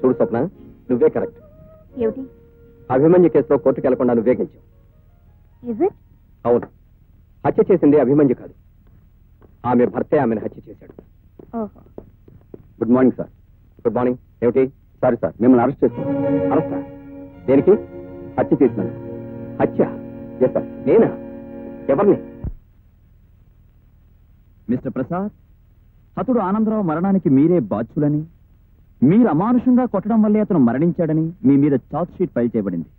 చూడు స్వప్న, నువ్వే కరెక్ట్. ఏమిటి? అభిమన్యు కేసులో కోర్టుకు వెళ్లకుండా నువ్వే గెలిచావు. అవును, హత్య చేసింది అభిమన్యు కాదు, ఆమె భర్తే ఆమెను హత్య చేశాడు. Good morning sir. Good morning. ఏమిటి? సారీ సార్, మిమ్మల్ని అరెస్ట్ చేస్తాను. అరెస్టా? దేనికి? హత్య చేసినాను. హత్య? Yes sir. నేనా? ఎవరిని? మిస్టర్ ప్రసాద్, అతడు ఆనందరావు మరణానికి మీరే బాధ్యులని, మీరు అమానుషంగా కొట్టడం వల్లే అతను మరణించాడని మీ మీద చార్జ్ షీట్ ఫైల్ చేయబడింది.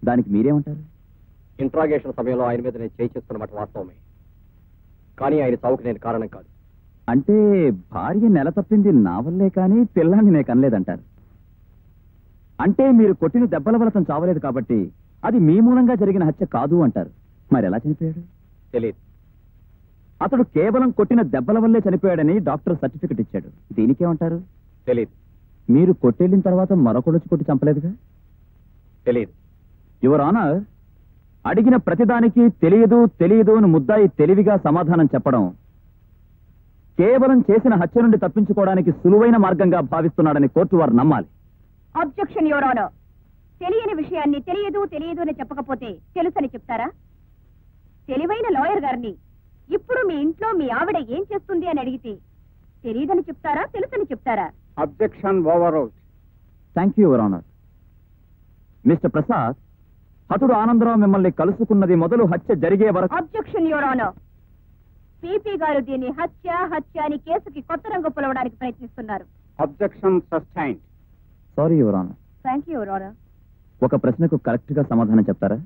దానికి మీరేమంటారు? ఇంట్రాగేషన్ సమయంలో ఆయన మీద నేను చేస్తున్నమాట వాస్తవమే, కానీ ఆయన చావుకు నేను కారణం కాదు. అంటే భార్య నెల తప్పింది నా వల్లే కానీ పిల్లాన్ని నేను కనలేదంటారు. అంటే మీరు కొట్టిన దెబ్బల వల్ల తను చావలేదు కాబట్టి అది మీ మూలంగా జరిగిన హత్య కాదు అంటారు. మరి ఎలా చనిపోయాడు? తెలియదు. అతడు కేవలం కొట్టిన దెబ్బల వల్లే చనిపోయాడని డాక్టర్ సర్టిఫికెట్ ఇచ్చాడు. దీనికేమంటారు? తెలియదు. మీరు కొట్టెళ్ళిన తర్వాత మరొకడొచ్చి కొట్టి చంపలేదుగా? తెలియదు. యువర్ ఆనర్, అడిగిన ప్రతిదానికి తెలియదు తెలియదు అని ముద్దాయి తెలివిగా సమాధానం చెప్పడం కేవలం చేసిన హత్య నుండి తప్పించుకోవడానికి సులువైన మార్గంగా భావిస్తున్నాడని కోర్టు వారు నమ్మాలి. Objection your honour. తెలియని విషయాన్ని తెలియదు తెలియదు అని చెప్పకపోతే తెలుసని చెప్తారా? తెలివైన లాయర్ గారిని ఇప్పుడు మీ ఇంట్లో మీ ఆవిడ ఏం చేస్తుంది అని అడిగితే తెలియదని చెప్తారా, తెలుసని చెప్తారా? Objection overruled. Thank you your honour. Mister Prasad, అతడు ఆనందరావు మిమ్మల్ని కలుసుకున్నది మొదలు హత్య జరిగే వరకు. Objection your honour. పీపీ గారు దీన్ని హత్య అని కేసుకి కొత్త రంగు పొలవడానికి ప్రయత్నిస్తున్నారు. Objection sustained. Sorry your honour. Thank you your honour. ఒక ప్రశ్నకు కరెక్ట్ గా సమాధానం చెప్తారా?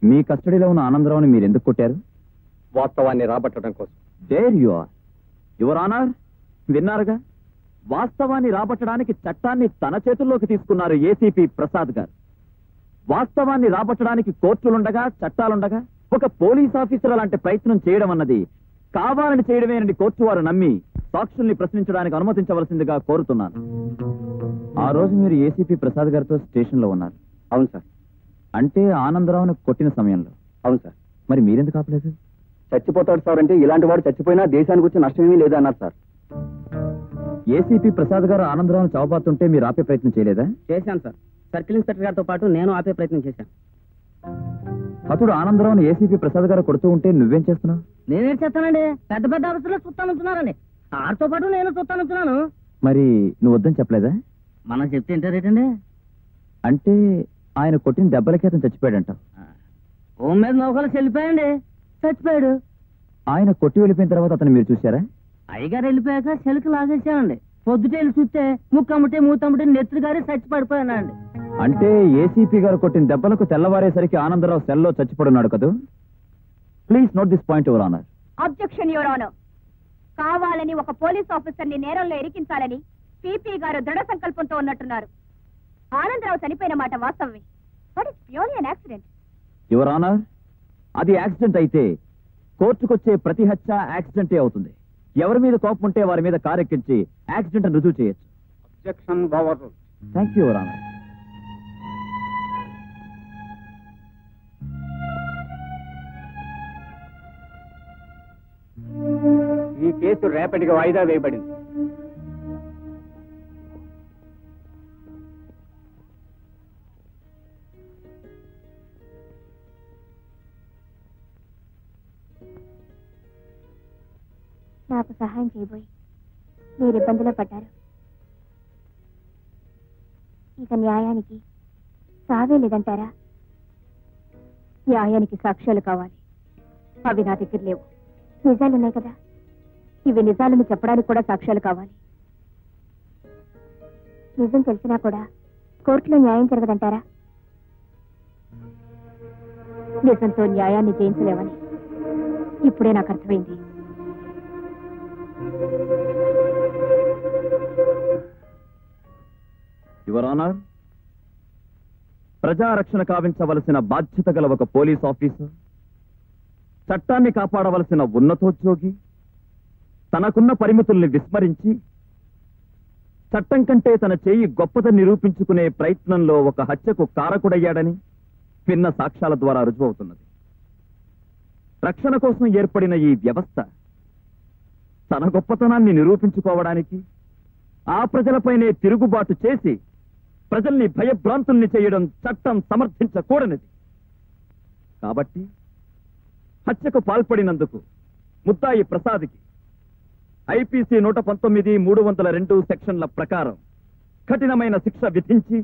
మీ కస్టడీలో ఉన్న ఆనందరావుని మీరు ఎందుకు కొట్టారు? వాస్తవాన్ని రాబట్టడం కోసం. There you are. Your honour, విన్నారుగా, వాస్తవాన్ని రాబట్టడానికి చట్టాన్ని తన చేతుల్లోకి తీసుకున్నారు ఏసీపీ ప్రసాద్ గారు. వాస్తవాన్ని రాబట్టడానికి కోర్టులుండగా చట్టాలుండగా ఒక పోలీస్ ఆఫీసర్ అలాంటి ప్రయత్నం చేయడం అన్నది కావాలని చేయడమేనని కోర్టు వారు నమ్మి సాక్షుల్ని ప్రశ్నించడానికి అనుమతించవలసిందిగా కోరుతున్నాను. ఆ రోజు మీరు ఏసీపీ ప్రసాద్ గారితో స్టేషన్ లో ఉన్నారు. అవును సార్. అంటే ఆనందరావును కొట్టిన సమయంలో? అవును సార్. మరి మీరెందుకు ఆపలేదు? చచ్చిపోతాడు సార్ అంటే ఇలాంటి వాడు చచ్చిపోయినా దేశానికి వచ్చి నష్టమేమీ లేదన్నారు సార్. ఏసీపీ ప్రసాద్ గారు ఆనందరావును చావబాతుంటే మీరు ఆపే ప్రయత్నం చేయలేదా? చేశాను సార్. సర్కిల్ ఇన్స్పెక్టర్ గారితో పాటు నేను ఆపే ప్రయత్నం చేశాను. అతడు ఆనందరావును ఏసీపీ ప్రసాద్ గారు కొడుతూ ఉంటే నువ్వేం చేస్తున్నావు? నేనేం చేస్తానండి, పెద్ద పెద్ద ఆఫీసులో చూస్తానున్నారండి, ఆడితో పాటు నేను చూస్తానున్నాను. మరి నువ్వు వద్దని చెప్పలేదా? మనం చెప్తే ఏంటండి? అంటే ఆయన కొట్టిన దెబ్బలకి అతను చచ్చిపోయాడంట. ఓం మీద నౌకలు చెల్లిపోయండి, చచ్చిపోయాడు. ఆయన కొట్టి వెళ్ళిపోయిన తర్వాత అతను మీరు చూశారా? అయ్యగారు వెళ్ళిపోయాక చెలికి లాగేసామండి. పొద్దుటేళ్ళు చూస్తే ముక్కమ్మటే మూతమ్మటే నెత్తురు గారి చచ్చి పడిపోయానండి. అంటే ఏసీపీ గారు కొట్టిన దెబ్బలకు తెల్లవారేసరికి ఆనందరావు సెల్లో చచ్చిపడున్నాడు కదా? Please note this point your honour. Objection your honour. కావాలని ఒక పోలీస్ ఆఫీసర్ ని నేరంలో ఇరికించాలని పీపీ గారు దృఢ సంకల్పంతో ఉన్నట్టున్నారు. ఆనందరావు చనిపోయిన మాట వాస్తవమే, but it's purely an accident. Your honour, అది యాక్సిడెంట్ అయితే కోర్టుకొచ్చే ప్రతి హత్య యాక్సిడెంటే అవుతుంది. ఎవరి మీద కోపం ఉంటే వారి మీద కారెక్కించి యాక్సిడెంట్ అని రుజువు చేయొచ్చు. Objection overruled. Thank you your honour. ఈ కేసు రేపటికి వాయిదా వేయబడింది. నాకు సహాయం చేయబోయి మీరు ఇబ్బందిలో పడ్డారు. ఇక న్యాయానికి సావే లేదంటారా? న్యాయానికి సాక్ష్యాలు కావాలి. అవి నా దగ్గర లేవు. నిజాలున్నాయి కదా, ఇవి నిజాలను చెప్పడానికి కూడా సాక్ష్యాలు కావాలి. నిజం తెలిసినా కూడా కోర్టులో న్యాయం జరగదంటారా? నిజంతో న్యాయాన్ని జయించలేవని ఇప్పుడే నాకు అర్థమైంది. యువర్ ఆనర్, ప్రజారక్షణ కావించవలసిన బాధ్యత గల ఒక పోలీస్ ఆఫీసర్, చట్టాన్ని కాపాడవలసిన ఉన్నతోద్యోగి తనకున్న పరిమితుల్ని విస్మరించి చట్టం కంటే తన చేయి గొప్పదని నిరూపించుకునే ప్రయత్నంలో ఒక హత్యకు కారకుడయ్యాడని విన్న సాక్ష్యాల ద్వారా రుజువవుతున్నది. రక్షణ కోసం ఏర్పడిన ఈ వ్యవస్థ తన గొప్పతనాన్ని నిరూపించుకోవడానికి ఆ ప్రజలపైనే తిరుగుబాటు చేసి ప్రజల్ని భయభ్రాంతుల్ని చేయడం చట్టం సమర్థించకూడనిది. కాబట్టి హత్యకు పాల్పడినందుకు ముద్దాయి ప్రసాద్కి ఐపీసీ 119(302) సెక్షన్ల ప్రకారం కఠినమైన శిక్ష విధించి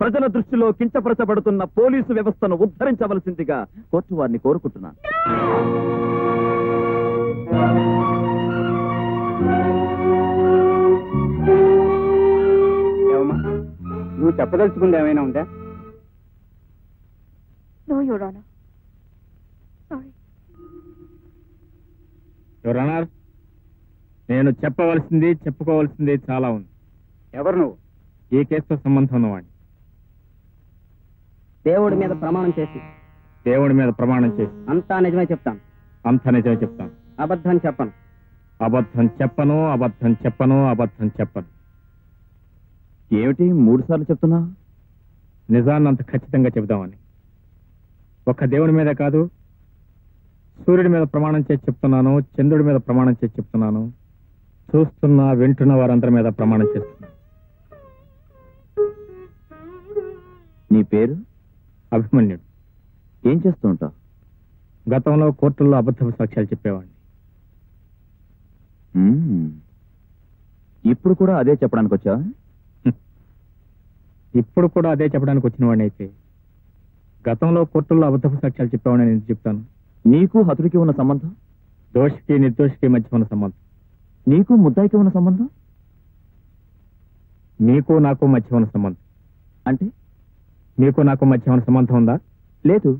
ప్రజల దృష్టిలో కించపరచబడుతున్న పోలీసు వ్యవస్థను ఉద్ధరించవలసిందిగా కోర్టు వారిని కోరుకుంటున్నాను. నువ్వు చెప్పదలుచుకుంది ఏమైనా ఉందా? No your honour. Sorry. Your honour, నేను చెప్పవలసింది చెప్పుకోవాల్సింది చాలా ఉంది. ఎవరు నువ్వు? ఈ కేసుతో సంబంధం ఉన్నవాడిని. దేవుడి మీద ప్రమాణం చేసి దేవుడి మీద ప్రమాణం చేసి అంతా నిజమే చెప్తాను. అంత నిజమే చెప్తాను. అబద్ధం చెప్పను. అబద్ధం చెప్పను, అబద్ధం చెప్పను, అబద్ధం చెప్పను. ఏమిటి 3 సార్లు చెప్తున్నా? నిజాన్ని అంత ఖచ్చితంగా చెబుదామని. ఒక్క దేవుడి మీద కాదు, సూర్యుడి మీద ప్రమాణం చేసి చెప్తున్నాను, చంద్రుడి మీద ప్రమాణం చేసి చెప్తున్నాను, చూస్తున్నా వింటున్న వారందరి మీద ప్రమాణం చేస్తున్నాను. నీ పేరు? అభిమన్యుడు. ఏం చేస్తూ ఉంటావు? గతంలో కోర్టుల్లో అబద్ధపు సాక్ష్యాలు చెప్పేవాడిని. ఇప్పుడు కూడా అదే చెప్పడానికి వచ్చా? ఇప్పుడు కూడా అదే చెప్పడానికి వచ్చిన వాడిని అయితే గతంలో కోర్టుల్లో అబద్ధపు సాక్ష్యాలు చెప్పేవాడిని నేను చెప్తాను. నీకు హతుడికి ఉన్న సంబంధం? దోషికి నిర్దోషికి మధ్య ఉన్న సంబంధం. నీకు ముద్దాయికి ఉన్న సంబంధం? నీకు నాకు మధ్య ఉన్న సంబంధం. అంటే నీకు నాకు మధ్య ఉన్న సంబంధం ఉందా? లేదు.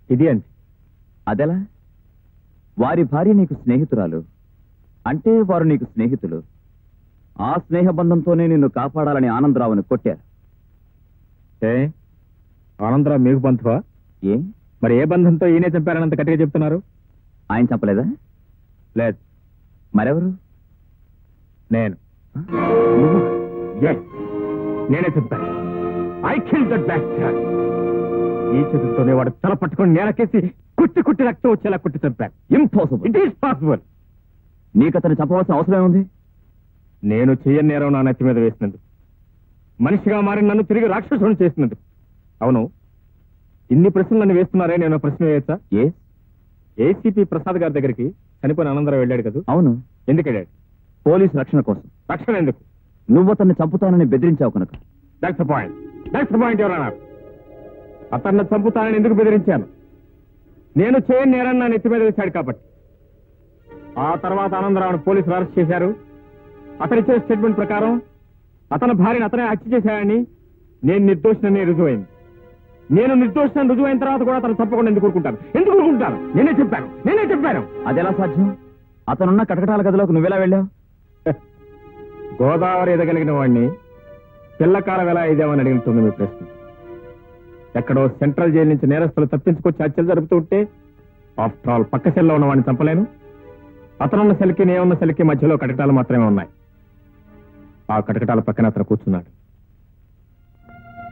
ఇది అంతే. అదెలా? వారి భార్య నీకు స్నేహితురాలు అంటే వారు నీకు స్నేహితులు. ఆ స్నేహబంధంతోనే నిన్ను కాపాడాలని ఆనందరావుని కొట్టారు. ఆనందరావు మీకు బంధువా? ఏ మరి ఏ బంధంతో ఈయనే చంపారనంత గట్టిగా చెప్తున్నారు? ఆయన చంపలేదా? లేదు. మరెవరు? నేను. నేనే చంపాను. I kill that bastard. ఈ చేతులతోనే వాడు తల పట్టుకొని నేలకేసి కుట్టి కుట్టి రక్తం వచ్చేలా కుట్టి చంపాను. ఇంపాసిబుల్. It is possible. నీకు అతను చంపవలసిన అవసరం ఉంది? నేను చెయ్యని నేరం నా నెత్తి మీద వేసినందుకు, మనిషిగా మారి నన్ను తిరిగి రాక్షసుని చేసినందుకు. అవును, ఇన్ని ప్రశ్నలు నన్ను వేస్తున్నారే, నేను ప్రశ్న వేయచ్చా? ఏసీపీ ప్రసాద్ గారి దగ్గరికి చనిపోయిన ఆనందరావు వెళ్ళాడు కదా? అవును. ఎందుకు వెళ్ళాడు? పోలీసు రక్షణ కోసం. రక్షణ ఎందుకు? నువ్వు అతన్ని చంపుతానని బెదిరించావు కనుక. That's the point. That's the point your honour. అతన్ని చంపుతానని ఎందుకు బెదిరించాను? నేను చేయని నేరాన్ని నా నెత్తి మీద వేశాడు కాబట్టి. ఆ తర్వాత ఆనందరావును పోలీసులు అరెస్ట్ చేశారు. అతనిచ్చే స్టేట్మెంట్ ప్రకారం అతని భార్యను అతనే హత్య చేశాడని నేను నిర్దోషినని రుజువైంది. నేను నిర్దోషిని రుజువైన తర్వాత కూడా అతను తప్పకుండా ఎందుకు ఊరుకుంటాను? ఎందుకు ఊరుకుంటాను? నేనే చెప్పాను. అదెలా సాధ్యం? అతనున్న కటకటాల గదిలోకి నువ్వెలా వెళ్ళావు? గోదావరి ఎదగలిగిన వాడిని పిల్లకాలం ఎలా ఇదేమని అడిగినట్టుంది మీ ప్రశ్న. ఎక్కడో సెంట్రల్ జైలు నుంచి నేరస్తులు తప్పించుకొచ్చి హత్యలు జరుపుతూ ఉంటే ఆఫ్టర్ ఆల్ పక్క సెల్లో ఉన్న వాడిని చంపలేను. అతనున్న సెల్కి నేనున్న సెల్కి మధ్యలో కటకటాలు మాత్రమే ఉన్నాయి. ఆ కటకటాల పక్కన అతను కూర్చున్నాడు.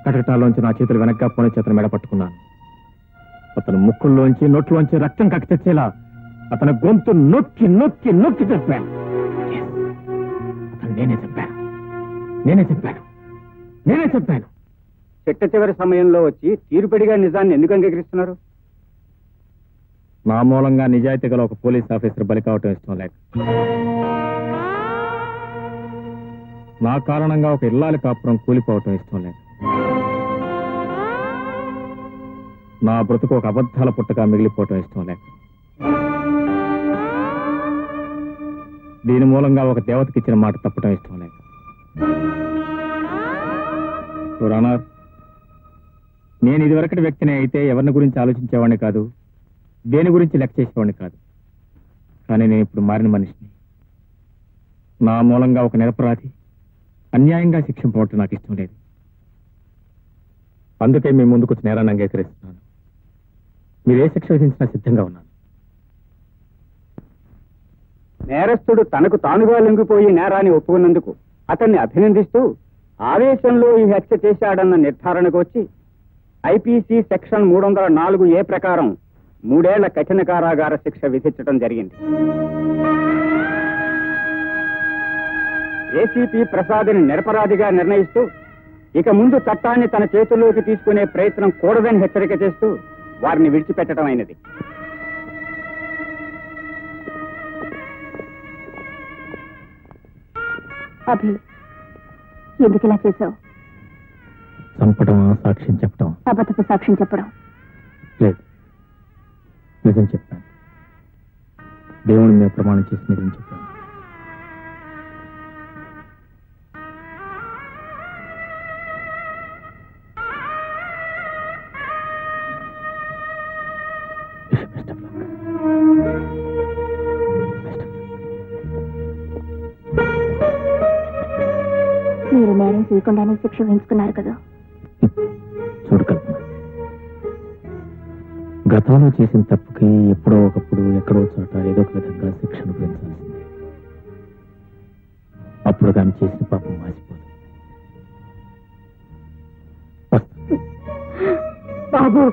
కటకటాల్లోంచి నా చేతులు వెనక్గా పోనీ చేతను మెడ పట్టుకున్నాను. అతను ముక్కుల్లోంచి నోట్లోంచి రక్తం కక్కి తెచ్చేలా అతని గొంతు నొక్కి నొక్కి నొక్కి చెప్పాను. అతను నేనే చెప్పాను. చిట్ట చివరి సమయంలో వచ్చి తీరుపడిగా నిజాన్ని ఎందుకు అంగీకరిస్తున్నారు? నా మూలంగా నిజాయితీ గల ఒక పోలీస్ ఆఫీసర్ బలి కావటం ఇష్టం లేక, నా కారణంగా ఒక ఇల్లాలి కాపురం కూలిపోవటం ఇష్టం లేక, నా బ్రతుకు ఒక అబద్ధాల పుట్టగా మిగిలిపోవటం ఇష్టం లేక, దీని మూలంగా ఒక దేవతకి ఇచ్చిన మాట తప్పటం ఇష్టం లేక. రానర్, నేను ఇదివరకటి వ్యక్తిని అయితే ఎవరిని గురించి ఆలోచించేవాడిని కాదు, దేని గురించి లెక్క చేసేవాడిని కాదు. కానీ నేను ఇప్పుడు మారిన మనిషిని. నా మూలంగా ఒక నిరపరాధి అన్యాయంగా శిక్షింపవటం నాకు ఇష్టం లేదు. అందుకే మీ ముందుకు వచ్చి నేరాన్ని అంగీకరిస్తున్నాను. మీరు ఏ శిక్ష విధించినా సిద్ధంగా ఉన్నాను. నేరస్తుడు తనకు తానుగా లొంగిపోయి నేరాన్ని ఒప్పుకున్నందుకు అతన్ని అభినందిస్తూ ఆవేశంలో ఈ హత్య చేశాడన్న నిర్ధారణకు వచ్చి ఐపీసీ సెక్షన్ 304A ప్రకారం 3 ఏళ్ల కఠిన కారాగార శిక్ష విధించడం జరిగింది. ఏసీపీ ప్రసాద్ని నిరపరాధిగా నిర్ణయిస్తూ ఇక ముందు చట్టాన్ని తన చేతుల్లోకి తీసుకునే ప్రయత్నం కూడదని హెచ్చరిక చేస్తూ వారిని విడిచిపెట్టడం అయినది. అభి, ఎందుకు ఇలా చేశావు? చంపడం, సాక్ష్యం చెప్పడం. అబద్ధపు సాక్ష్యం చెప్పడం. లేదు, నిజం చెప్పాను. దేవుని మీద ప్రమాణం చేసి నిజం చెప్పాను. మీరు నేరం చేయకుండానే శిక్ష వేయించుకున్నారు కదా. చూడు కల్పన, గతంలో చేసిన తప్పుకి ఎప్పుడో ఒకప్పుడు ఎక్కడో చోట ఏదో ఒక విధంగా శిక్ష అనుభవించాల్సిందే. అప్పుడు కానీ చేసిన పాపం మాసిపోదు. బాబు